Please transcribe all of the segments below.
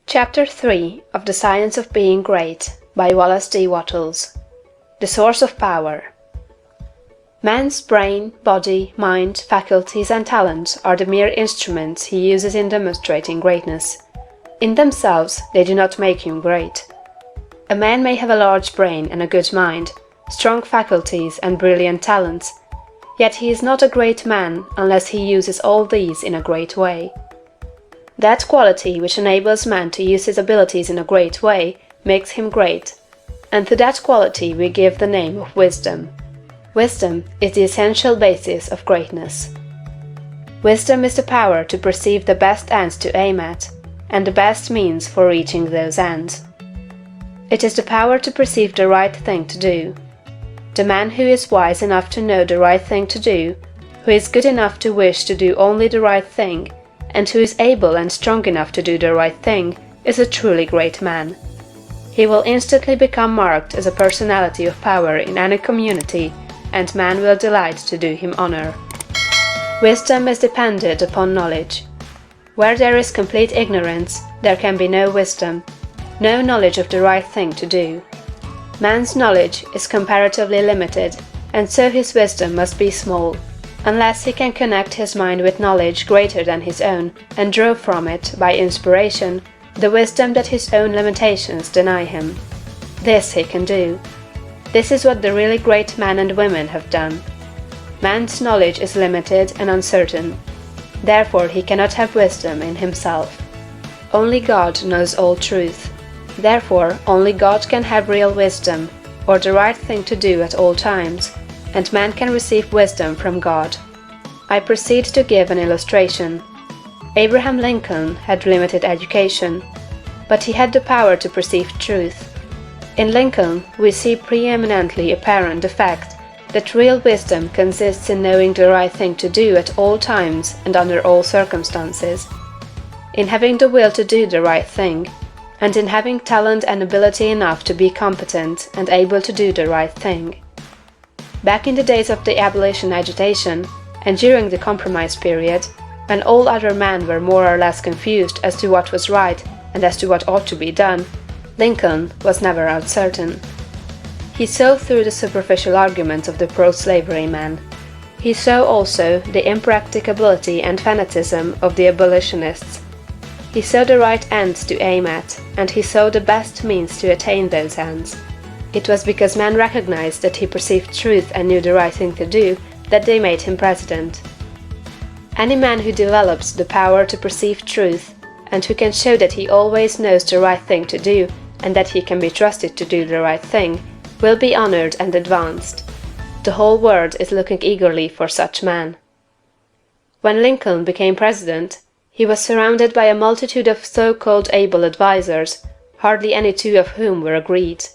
Chapter 3 of The Science of Being Great by Wallace D. Wattles. The Source of Power. Man's brain, body, mind, faculties, and talents are the mere instruments he uses in demonstrating greatness. In themselves, they do not make him great. A man may have a large brain and a good mind, strong faculties and brilliant talents, yet he is not a great man unless he uses all these in a great way. That quality which enables man to use his abilities in a great way makes him great, and to that quality we give the name of wisdom. Wisdom is the essential basis of greatness. Wisdom is the power to perceive the best ends to aim at, and the best means for reaching those ends. It is the power to perceive the right thing to do. The man who is wise enough to know the right thing to do, who is good enough to wish to do only the right thing, and who is able and strong enough to do the right thing, is a truly great man. He will instantly become marked as a personality of power in any community, and man will delight to do him honor. Wisdom is dependent upon knowledge. Where there is complete ignorance, there can be no wisdom, no knowledge of the right thing to do. Man's knowledge is comparatively limited, and so his wisdom must be small, unless he can connect his mind with knowledge greater than his own, and draw from it, by inspiration, the wisdom that his own limitations deny him. This he can do. This is what the really great men and women have done. Man's knowledge is limited and uncertain. Therefore he cannot have wisdom in himself. Only God knows all truth. Therefore only God can have real wisdom, or the right thing to do at all times, and man can receive wisdom from God. I proceed to give an illustration. Abraham Lincoln had limited education, but he had the power to perceive truth. In Lincoln, we see preeminently apparent the fact that real wisdom consists in knowing the right thing to do at all times and under all circumstances, in having the will to do the right thing, and in having talent and ability enough to be competent and able to do the right thing. Back in the days of the abolition agitation, and during the compromise period, when all other men were more or less confused as to what was right and as to what ought to be done, Lincoln was never uncertain. He saw through the superficial arguments of the pro-slavery men. He saw also the impracticability and fanaticism of the abolitionists. He saw the right ends to aim at, and he saw the best means to attain those ends. It was because men recognized that he perceived truth and knew the right thing to do that they made him president. Any man who develops the power to perceive truth, and who can show that he always knows the right thing to do, and that he can be trusted to do the right thing, will be honored and advanced. The whole world is looking eagerly for such men. When Lincoln became president, he was surrounded by a multitude of so-called able advisers, hardly any two of whom were agreed.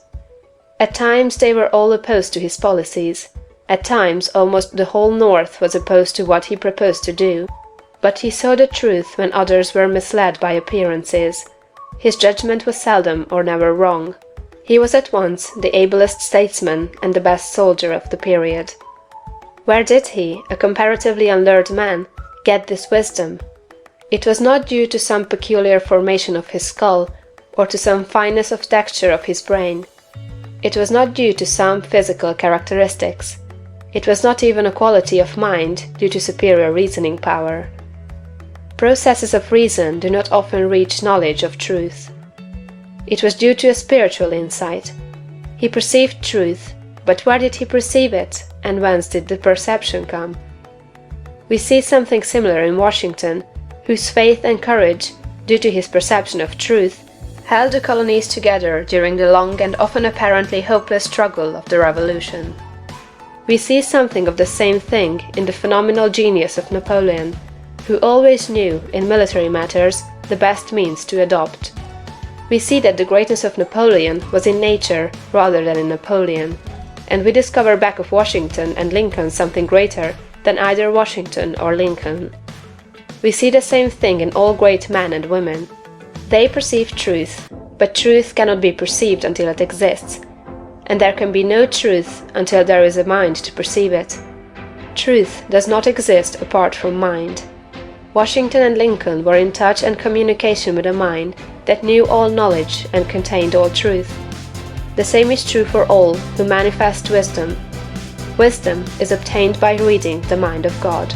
At times they were all opposed to his policies. At times almost the whole North was opposed to what he proposed to do. But he saw the truth when others were misled by appearances. His judgment was seldom or never wrong. He was at once the ablest statesman and the best soldier of the period. Where did he, a comparatively unlearned man, get this wisdom? It was not due to some peculiar formation of his skull, or to some fineness of texture of his brain. It was not due to some physical characteristics. It was not even a quality of mind due to superior reasoning power. Processes of reason do not often reach knowledge of truth. It was due to a spiritual insight. He perceived truth, but where did he perceive it, and whence did the perception come? We see something similar in Washington, whose faith and courage, due to his perception of truth, held the colonies together during the long and often apparently hopeless struggle of the Revolution. We see something of the same thing in the phenomenal genius of Napoleon, who always knew, in military matters, the best means to adopt. We see that the greatness of Napoleon was in nature rather than in Napoleon, and we discover back of Washington and Lincoln something greater than either Washington or Lincoln. We see the same thing in all great men and women. They perceive truth, but truth cannot be perceived until it exists, and there can be no truth until there is a mind to perceive it. Truth does not exist apart from mind. Washington and Lincoln were in touch and communication with a mind that knew all knowledge and contained all truth. The same is true for all who manifest wisdom. Wisdom is obtained by reading the mind of God.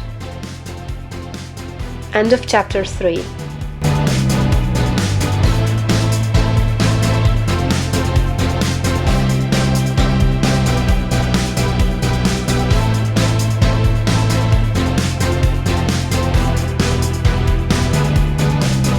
End of chapter 3.